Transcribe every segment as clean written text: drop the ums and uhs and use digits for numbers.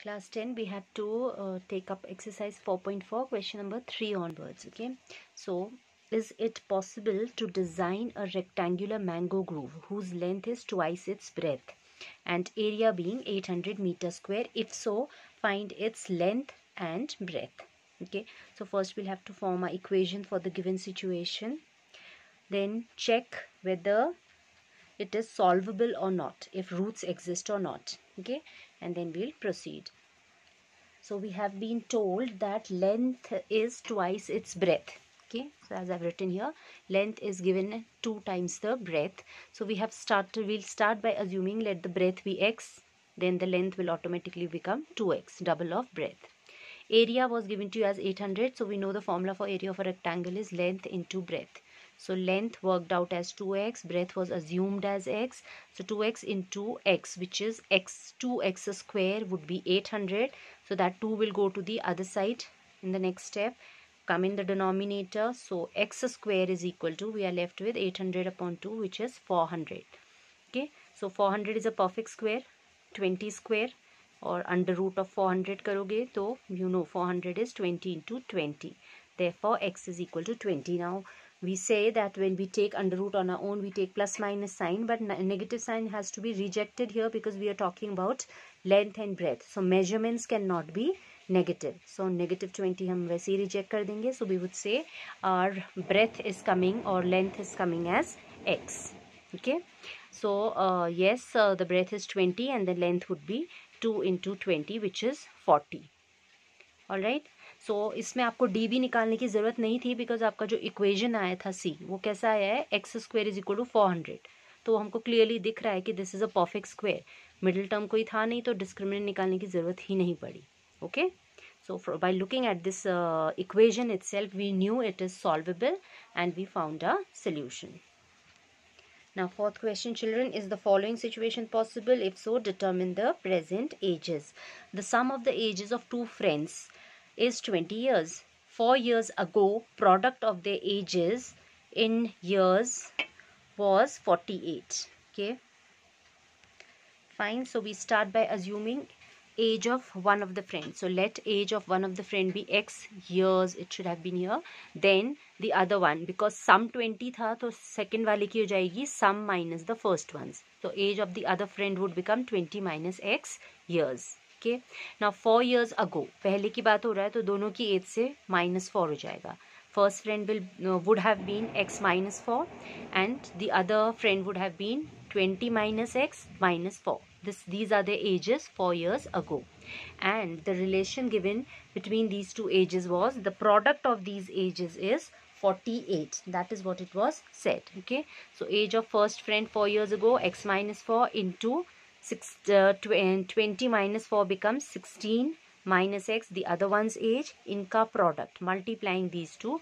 Class 10, we have to take up exercise 4.4, question number 3 onwards. Okay, so is it possible to design a rectangular mango grove whose length is twice its breadth and area being 800 meters square? If so, find its length and breadth. Okay, so first we'll have to form an equation for the given situation, then check whether it is solvable or not, if roots exist or not. Okay, and then we'll proceed. So we have been told that length is twice its breadth. Okay, so as I've written here, length is given 2 times the breadth. So we'll start by assuming let the breadth be x, then the length will automatically become 2x, double of breadth. Area was given to you as 800, so we know the formula for area of a rectangle is length into breadth. So length worked out as 2x, breadth was assumed as x. So 2x into x, which is x, 2x square would be 800. So that 2 will go to the other side in the next step, come in the denominator. So x square is equal to, we are left with 800 upon 2, which is 400. Okay, so 400 is a perfect square, 20 square or under root of 400 karoge, so you know 400 is 20 into 20. Therefore x is equal to 20. Now we say that when we take under root on our own, we take plus minus sign, but negative sign has to be rejected here because we are talking about length and breadth. So measurements cannot be negative. So negative 20 हम वैसे ही reject कर देंगे. So we would say our breadth is coming or length is coming as x. Okay, so yes, the breadth is 20 and the length would be 2 into 20, which is 40. Alright, सो इसमें आपको D भी निकालने की ज़रूरत नहीं थी बिकॉज आपका जो इक्वेशन आया था सी, वो कैसा आया है, X square is equal to 400. तो हमको क्लियरली दिख रहा है कि this is a perfect square. Middle term कोई था नहीं तो डिस्क्रिमिनेंट निकालने की ज़रूरत ही नहीं पड़ी. Okay, so by looking at this equation itself, we knew it is solvable and we found a solution. Now fourth question, children, is the following situation possible? If so, determine the present ages. The sum of the ages of two friends is 20 years. 4 years ago, product of their ages in years was 48. Okay, fine. So we start by assuming age of one of the friends. So let age of one of the friend be x years, it should have been here. Then the other one, because sum 20 tha, तो second वाले की हो जाएगी sum minus the first ones. So age of the other friend would become 20 minus x years. Okay, now 4 years ago, पहले की बात हो रहा है तो दोनों की age से -4 हो जाएगा. First friend would have been x minus 4 and the other friend would have been 20 minus x minus 4. These are the ages 4 years ago, and the relation given between these two ages was the product of these ages is 48. That is what it was said. Okay, so age of first friend 4 years ago, x minus 4 into 20 minus 4 becomes 16 minus x, the other one's age, inka product, multiplying these two,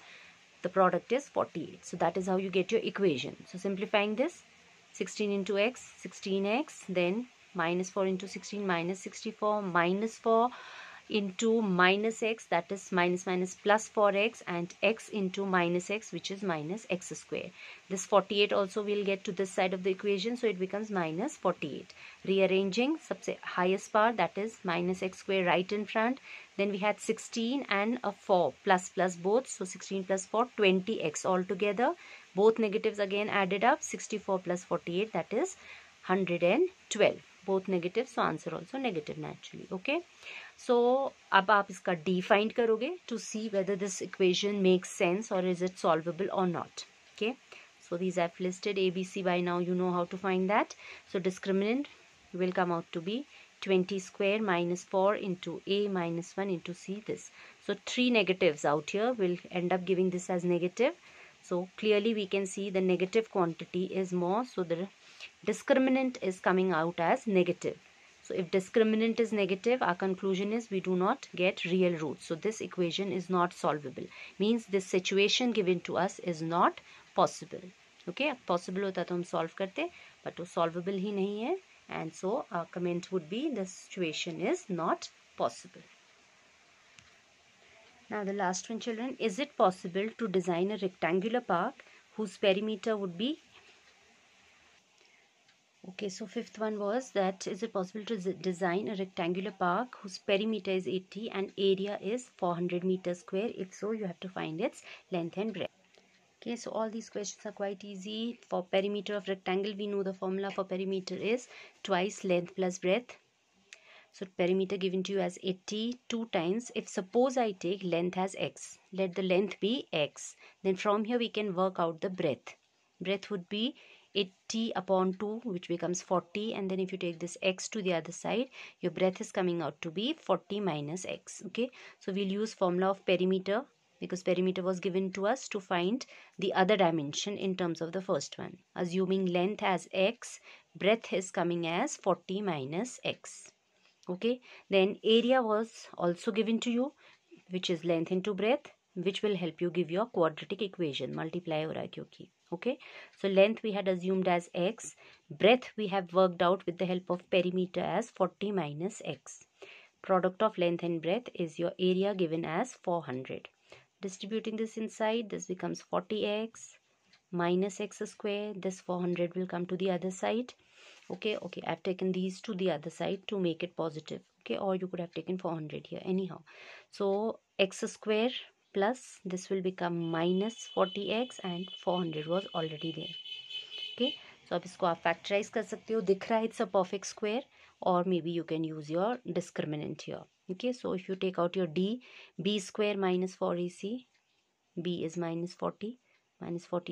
the product is 48. So that is how you get your equation. So simplifying this, 16 into x, 16x, then minus 4 into 16, minus 64, minus 4 into minus x, that is minus minus plus 4x, and x into minus x, which is minus x square. This 48 also will get to this side of the equation, so it becomes minus 48. Rearranging, सबसे highest part, that is minus x square right in front. Then we had 16 and a 4 plus both, so 16 plus 4, 20x altogether. Both negatives again added up, 64 plus 48, that is 112. Both negative, so answer also negative naturally. Okay, so अब आप इसका d find करोगे to see whether this equation makes sense or is it solvable or not. Okay, so these I've listed A, B, C. By now you know how to find that. So discriminant will come out to be 20 square minus 4 into A minus 1 into C, this. So 3 negatives out here will end up giving this as negative. So clearly we can see the negative quantity is more, so the discriminant is coming out as negative. So if discriminant is negative, our conclusion is we do not get real roots. So this equation is not solvable. Means this situation given to us is not possible. Okay, possible hota to hum solve karte, but वो solvable ही नहीं है. And so our comment would be the situation is not possible. Now the last one, children, is it possible to design a rectangular park whose perimeter would be Okay, so fifth one was that is it possible to design a rectangular park whose perimeter is 80 and area is 400 meters square? If so, you have to find its length and breadth. Okay, so all these questions are quite easy. For perimeter of rectangle, we know the formula for perimeter is twice length plus breadth. So perimeter given to you as 80, 2 times. If suppose I take length as x, let the length be x. Then from here we can work out the breadth. Breadth would be 80 upon 2, which becomes 40. And then if you take this x to the other side, your breadth is coming out to be 40 minus x. Okay, so we'll use formula of perimeter, because perimeter was given to us to find the other dimension in terms of the first one. Assuming length as x, breadth is coming as 40 minus x. Okay, then area was also given to you, which is length into breadth, which will help you give your quadratic equation. Multiply हो रहा है क्योंकि. Okay, so length we had assumed as x, breadth we have worked out with the help of perimeter as 40 minus x. Product of length and breadth is your area given as 400. Distributing this inside, this becomes 40x minus x square. This 400 will come to the other side. Okay, I've taken these to the other side to make it positive. Okay, or you could have taken 400 here, anyhow. So x square plus this will become minus 40x and 400 was already there. Okay, so अब इसको आप factorize कर सकते हो. दिख रहा है it's a perfect square, or maybe you can use your discriminant here. Okay, so if you take out your d, b square minus 4ac, b is minus 40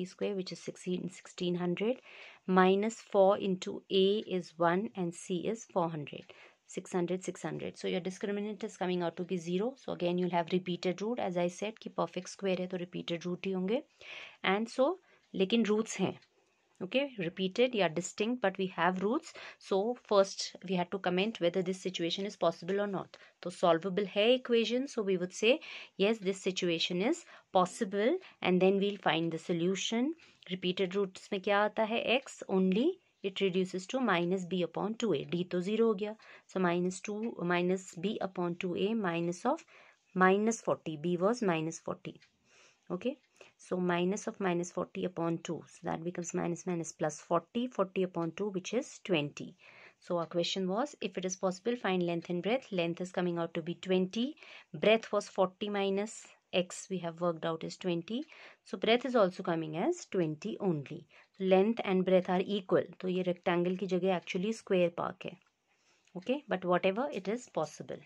square, which is 1600, minus 4 into a is 1 and c is 400. 600. So your discriminant is coming out to be 0. So again you'll have repeated root. As I said कि perfect square है तो repeated root ही होंगे. And so लेकिन roots हैं. Okay, repeated, yeah, distinct, but we have roots. So first we had to comment whether this situation is possible or not. So solvable hai equation, so we would say yes, this situation is possible, and then we'll find the solution. Repeated roots में क्या आता है? X only, it reduces to minus b upon 2a. d तो 0 हो गया, so minus b upon 2a minus of minus 40. b was minus 40. Okay, so minus of minus 40 upon 2, so that becomes minus plus 40 upon 2, which is 20. So our question was, if it is possible, find length and breadth. Length is coming out to be 20, breadth was 40 minus x, we have worked out is 20, so breadth is also coming as 20 only. Length and breadth are equal, तो ये rectangle की जगह actually square park है. Okay, but whatever, it is possible.